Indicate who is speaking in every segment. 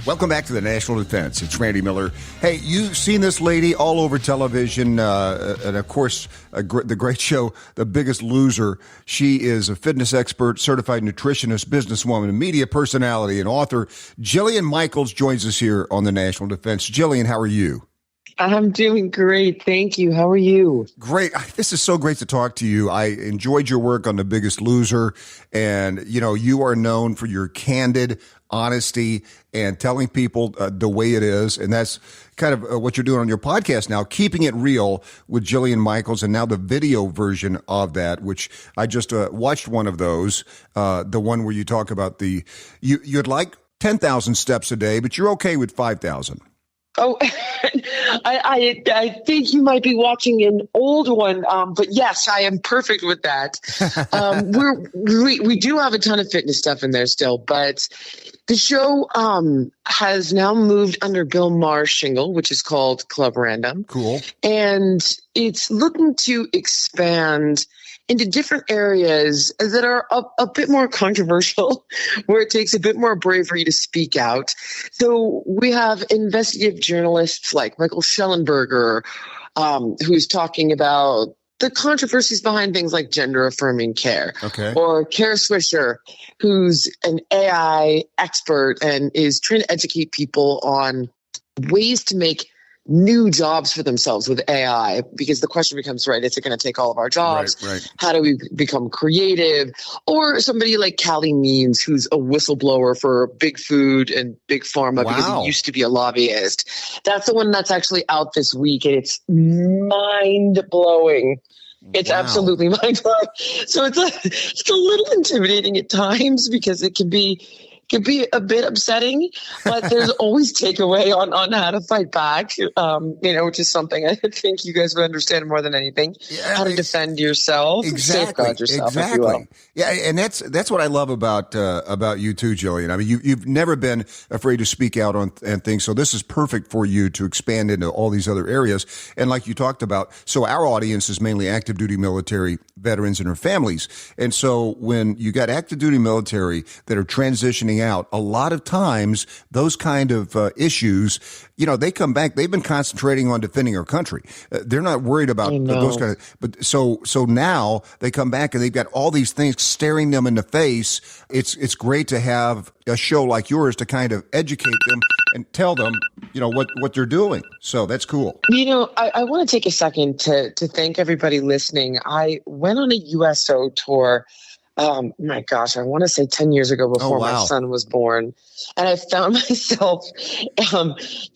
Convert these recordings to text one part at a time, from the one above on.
Speaker 1: Welcome back to the National Defense. It's Randy Miller. Hey, you've seen this lady all over television, and of course, the great show, The Biggest Loser. She is a fitness expert, certified nutritionist, businesswoman, and media personality and author. Jillian Michaels joins us here on the National Defense. Jillian, how are you?
Speaker 2: I'm doing great. Thank you. How are you?
Speaker 1: Great. This is so great to talk to you. I enjoyed your work on The Biggest Loser. And, you are known for your candid honesty and telling people the way it is. And that's kind of what you're doing on your podcast now, Keeping It Real with Jillian Michaels, and now the video version of that, which I just watched one of those, the one where you talk about you'd like 10,000 steps a day, but you're okay with 5,000.
Speaker 2: Oh, I think you might be watching an old one, but yes, I am perfect with that. We do have a ton of fitness stuff in there still, but the show has now moved under Bill Maher's shingle, which is called Club Random.
Speaker 1: Cool.
Speaker 2: And it's looking to expand into different areas that are a bit more controversial, where it takes a bit more bravery to speak out. So we have investigative journalists like Michael Schellenberger, who's talking about the controversies behind things like gender-affirming care.
Speaker 1: Okay.
Speaker 2: Or Kara Swisher, who's an AI expert and is trying to educate people on ways to make new jobs for themselves with AI, because the question becomes, right, is it going to take all of our jobs?
Speaker 1: Right.
Speaker 2: How do we become creative? Or somebody like Callie Means, who's a whistleblower for Big Food and Big Pharma, because he used to be a lobbyist. That's the one that's actually out this week, and it's mind-blowing. It's absolutely mind-blowing. So it's a little intimidating at times, because it can be a bit upsetting, but there's always takeaway on how to fight back, which is something I think you guys would understand more than anything. Yeah, how to defend yourself, safeguard yourself, if you will.
Speaker 1: Yeah, and that's what I love about you too, Jillian. I mean, you've never been afraid to speak out on things, so this is perfect for you to expand into all these other areas. And like you talked about, so our audience is mainly active duty military veterans and their families, and so when you got active duty military that are transitioning out, a lot of times those kind of issues, they come back. They've been concentrating on defending our country. They're not worried about those kind of. But so now they come back and they've got all these things staring them in the face. It's great to have a show like yours to kind of educate them and tell them, what they're doing. So that's cool.
Speaker 2: I want to take a second to thank everybody listening. I went on a USO tour. My gosh, I want to say 10 years ago, before my son was born. And I found myself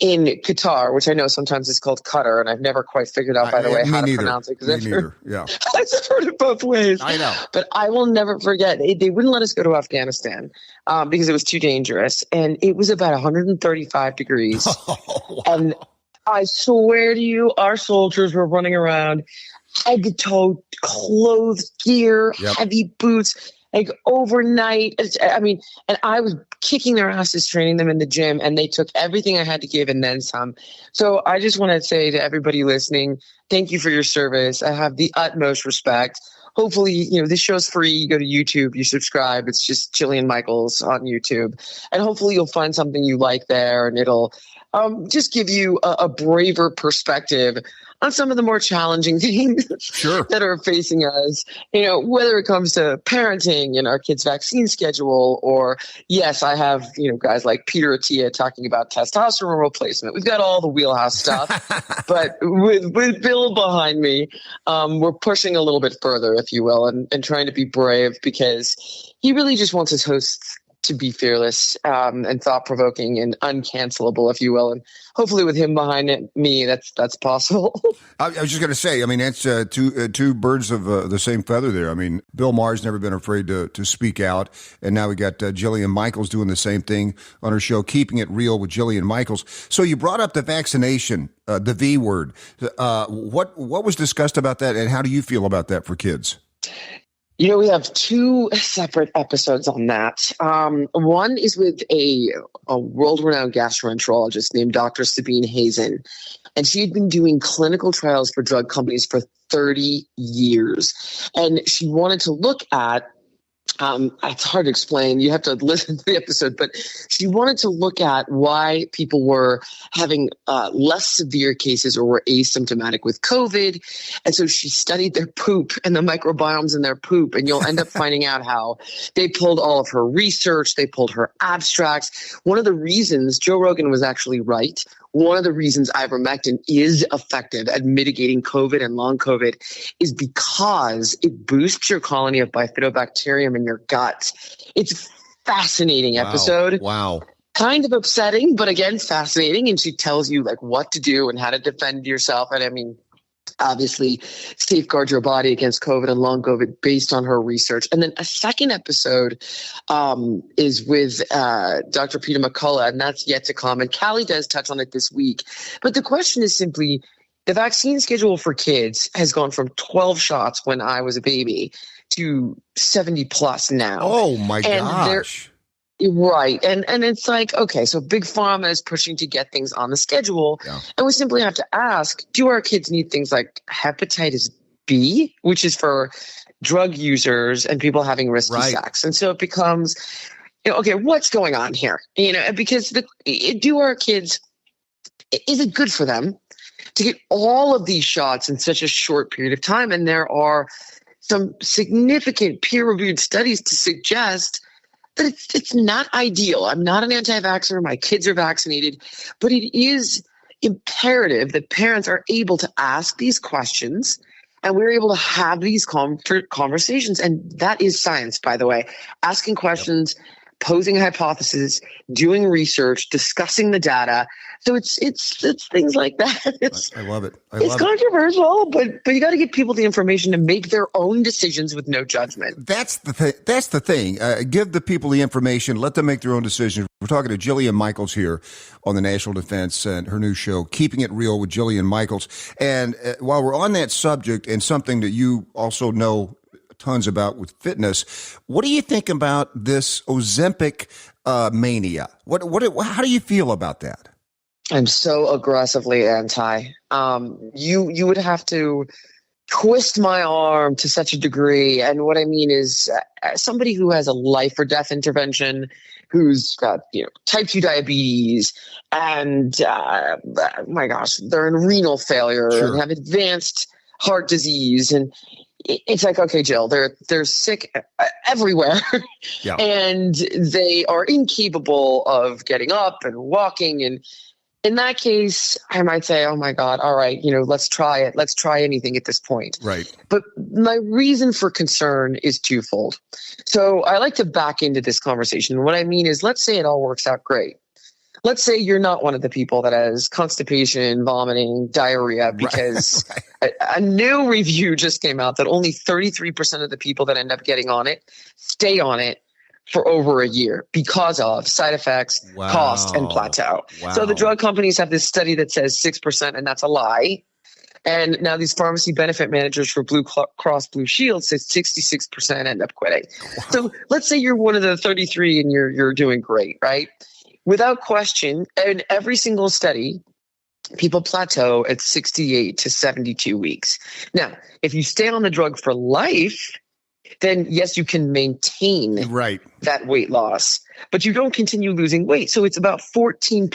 Speaker 2: in Qatar, which I know sometimes is called Qatar, and I've never quite figured out, by the way, how to pronounce it.
Speaker 1: Me neither. Yeah.
Speaker 2: I've heard it both ways.
Speaker 1: I know.
Speaker 2: But I will never forget. They wouldn't let us go to Afghanistan because it was too dangerous. And it was about 135 degrees.
Speaker 1: Oh, wow.
Speaker 2: And I swear to you, our soldiers were running around head-to-toe clothes, gear, heavy boots, like overnight. And I was kicking their asses, training them in the gym, and they took everything I had to give and then some. So I just want to say to everybody listening, thank you for your service. I have the utmost respect. Hopefully, this show's free. You go to YouTube, you subscribe. It's just Jillian Michaels on YouTube. And hopefully you'll find something you like there, and it'll just give you a braver perspective on some of the more challenging things that are facing us, whether it comes to parenting and our kids' vaccine schedule, or yes, I have, guys like Peter Attia talking about testosterone replacement. We've got all the wheelhouse stuff, but with Bill behind me, we're pushing a little bit further, if you will, and trying to be brave, because he really just wants his hosts to be fearless and thought-provoking and uncancelable, if you will. And hopefully with him behind me, that's possible.
Speaker 1: I was just going to say, that's two birds of the same feather there. Bill Maher's never been afraid to speak out. And now we got Jillian Michaels doing the same thing on her show, Keeping It Real with Jillian Michaels. So you brought up the vaccination, the V word. What was discussed about that, and how do you feel about that for kids?
Speaker 2: We have two separate episodes on that. One is with a world-renowned gastroenterologist named Dr. Sabine Hazen, and she had been doing clinical trials for drug companies for 30 years. And she wanted to look at It's hard to explain. You have to listen to the episode, but she wanted to look at why people were having less severe cases or were asymptomatic with COVID. And so she studied their poop and the microbiomes in their poop. And you'll end up finding out how they pulled all of her research. They pulled her abstracts. One of the reasons Joe Rogan was actually right. One of the reasons ivermectin is effective at mitigating COVID and long COVID is because it boosts your colony of bifidobacterium in your gut. It's a fascinating episode.
Speaker 1: Wow.
Speaker 2: Kind of upsetting, but again, fascinating. And she tells you like what to do and how to defend yourself. And I mean, obviously safeguard your body against COVID and long COVID based on her research. And then a second episode is with Dr. Peter McCullough, and that's yet to come. And Callie does touch on it this week. But the question is simply, the vaccine schedule for kids has gone from 12 shots when I was a baby to 70 plus now.
Speaker 1: Oh my gosh.
Speaker 2: Right. And it's like, okay, so Big Pharma is pushing to get things on the schedule. Yeah. And we simply have to ask, do our kids need things like hepatitis B, which is for drug users and people having risky sex? And so it becomes, okay, what's going on here? Because do our kids, is it good for them to get all of these shots in such a short period of time? And there are some significant peer-reviewed studies to suggest that it's not ideal. I'm not an anti-vaxxer. My kids are vaccinated, but it is imperative that parents are able to ask these questions and we're able to have these conversations. And that is science, by the way, asking questions, posing a hypothesis, doing research, discussing the data. So it's things like that.
Speaker 1: I love it.
Speaker 2: It's controversial, but you got to give people the information to make their own decisions with no judgment.
Speaker 1: That's the thing. Give the people the information. Let them make their own decisions. We're talking to Jillian Michaels here on the National Defense and her new show, Keeping It Real with Jillian Michaels. And while we're on that subject, and something that you also know tons about with fitness, what do you think about this Ozempic mania? How do you feel about that?
Speaker 2: I'm so aggressively anti. You would have to twist my arm to such a degree. And what I mean is somebody who has a life or death intervention, who's got type 2 diabetes and my gosh, they're in renal failure and have advanced heart disease, and it's like, okay, Jill, they're sick everywhere and they are incapable of getting up and walking. And in that case, I might say, oh my God, all right, let's try it. Let's try anything at this point.
Speaker 1: Right.
Speaker 2: But my reason for concern is twofold. So I like to back into this conversation. What I mean is, let's say it all works out great. Let's say you're not one of the people that has constipation, vomiting, diarrhea, because a new review just came out that only 33% of the people that end up getting on it stay on it for over a year because of side effects, cost, and plateau. Wow. So the drug companies have this study that says 6%, and that's a lie. And now these pharmacy benefit managers for Blue Cross Blue Shield says 66% end up quitting. Wow. So let's say you're one of the 33 and you're doing great, right? Without question, in every single study, people plateau at 68 to 72 weeks. Now, if you stay on the drug for life, then yes, you can maintain that weight loss, but you don't continue losing weight. So it's about 14%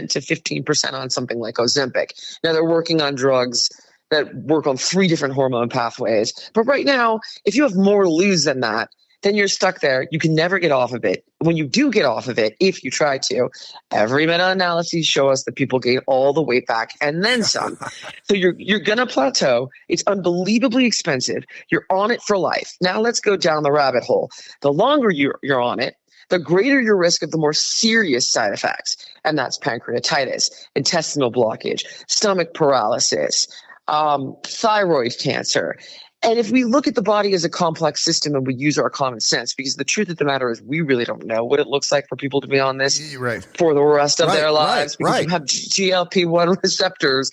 Speaker 2: to 15% on something like Ozempic. Now they're working on drugs that work on 3 different hormone pathways. But right now, if you have more to lose than that, then you're stuck there. You can never get off of it. When you do get off of it, if you try to, every meta-analyses show us that people gain all the weight back and then some. So you're going to plateau. It's unbelievably expensive. You're on it for life. Now let's go down the rabbit hole. The longer you're on it, the greater your risk of the more serious side effects. And that's pancreatitis, intestinal blockage, stomach paralysis, thyroid cancer. And if we look at the body as a complex system and we use our common sense, because the truth of the matter is we really don't know what it looks like for people to be on this for the rest of their lives, because you have GLP-1 receptors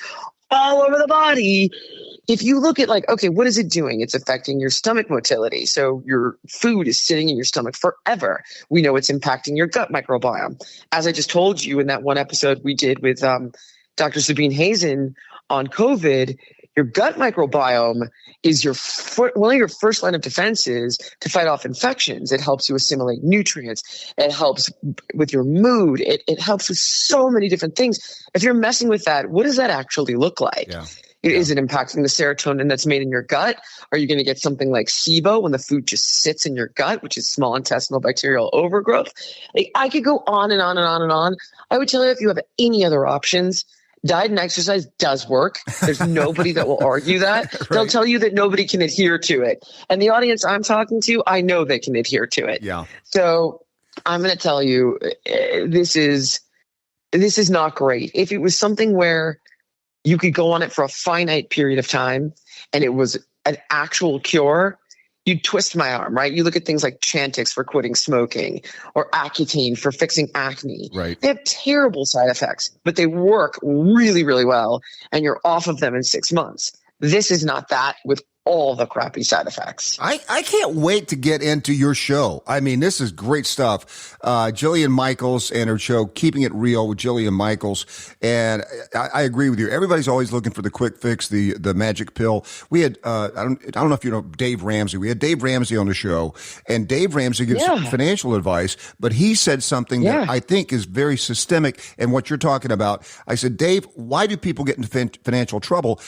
Speaker 2: all over the body. If you look at okay, what is it doing? It's affecting your stomach motility. So your food is sitting in your stomach forever. We know it's impacting your gut microbiome. As I just told you in that one episode we did with Dr. Sabine Hazen on COVID, Your gut microbiome is one of your first line of defenses to fight off infections. It helps you assimilate nutrients. It helps with your mood. It helps with so many different things. If you're messing with that, what does that actually look like?
Speaker 1: Yeah.
Speaker 2: Is it impacting the serotonin that's made in your gut? Are you going to get something like SIBO when the food just sits in your gut, which is small intestinal bacterial overgrowth? Like, I could go on and on and on and on. I would tell you, if you have any other options, diet and exercise does work. There's nobody that will argue that. Right. They'll tell you that nobody can adhere to it. And the audience I'm talking to, I know they can adhere to it.
Speaker 1: Yeah.
Speaker 2: So I'm going to tell you, this is not great. If it was something where you could go on it for a finite period of time and it was an actual cure, you'd twist my arm, right? You look at things like Chantix for quitting smoking or Accutane for fixing acne.
Speaker 1: Right.
Speaker 2: They have terrible side effects, but they work really, really well, and you're off of them in 6 months. This is not that with all the crappy side effects.
Speaker 1: I can't wait to get into your show. I mean, this is great stuff. Jillian Michaels and her show, Keeping It Real with Jillian Michaels. And I agree with you. Everybody's always looking for the quick fix, the magic pill. We had, I don't know if you know Dave Ramsey. We had Dave Ramsey on the show, and Dave Ramsey gives financial advice, but he said something that I think is very systemic in what you're talking about. I said, Dave, why do people get into financial trouble?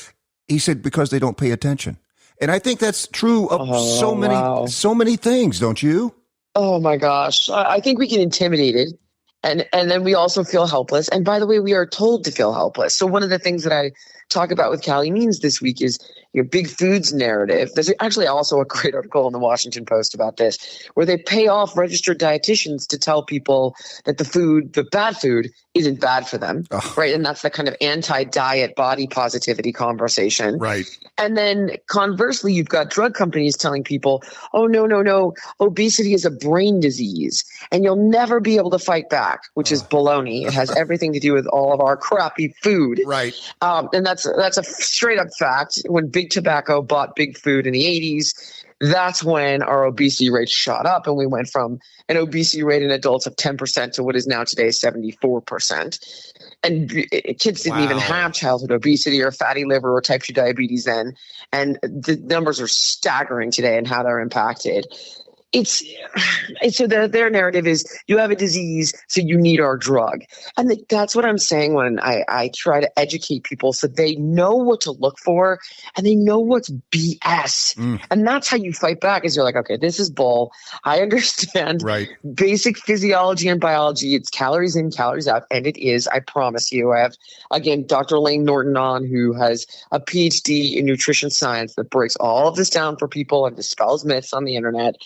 Speaker 1: He said, because they don't pay attention. And I think that's true of so many things, don't you?
Speaker 2: Oh my gosh. I think we get intimidated, and then we also feel helpless. And by the way, we are told to feel helpless. So one of the things that I talk about with Callie Means this week is your big foods narrative. There's actually also a great article in the Washington Post about this, where they pay off registered dietitians to tell people that the bad food isn't bad for them, right? And that's the kind of anti-diet body positivity conversation.
Speaker 1: Right.
Speaker 2: And then conversely, you've got drug companies telling people, oh, no, obesity is a brain disease and you'll never be able to fight back, which is baloney. It has everything to do with all of our crappy food.
Speaker 1: Right.
Speaker 2: And that's a straight up fact. When big tobacco bought big food in the 80s, that's when our obesity rate shot up, and we went from an obesity rate in adults of 10% to what is now today 74%. And kids didn't even have childhood obesity or fatty liver or type 2 diabetes then. And the numbers are staggering today and how they're impacted. So their narrative is you have a disease, so you need our drug. And that's what I'm saying when I try to educate people so they know what to look for and they know what's BS. And that's how you fight back is you're like, okay, this is bull. I understand basic physiology and biology. It's calories in, calories out. And it is, I promise you. I have, again, Dr. Lane Norton on, who has a PhD in nutrition science that breaks all of this down for people and dispels myths on the internet.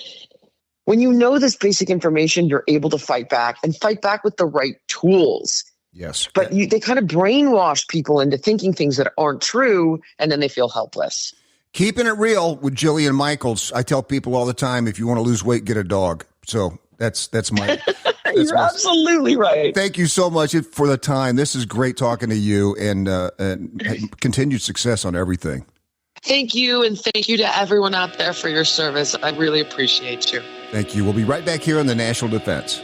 Speaker 2: When you know this basic information, you're able to fight back with the right tools.
Speaker 1: Yes.
Speaker 2: But they kind of brainwash people into thinking things that aren't true, and then they feel helpless.
Speaker 1: Keeping It Real with Jillian Michaels. I tell people all the time, if you want to lose weight, get a dog. So that's my...
Speaker 2: You're absolutely right.
Speaker 1: Thank you so much for the time. This is great talking to you, and continued success on everything.
Speaker 2: Thank you, and thank you to everyone out there for your service. I really appreciate you.
Speaker 1: Thank you. We'll be right back here on the National Defense.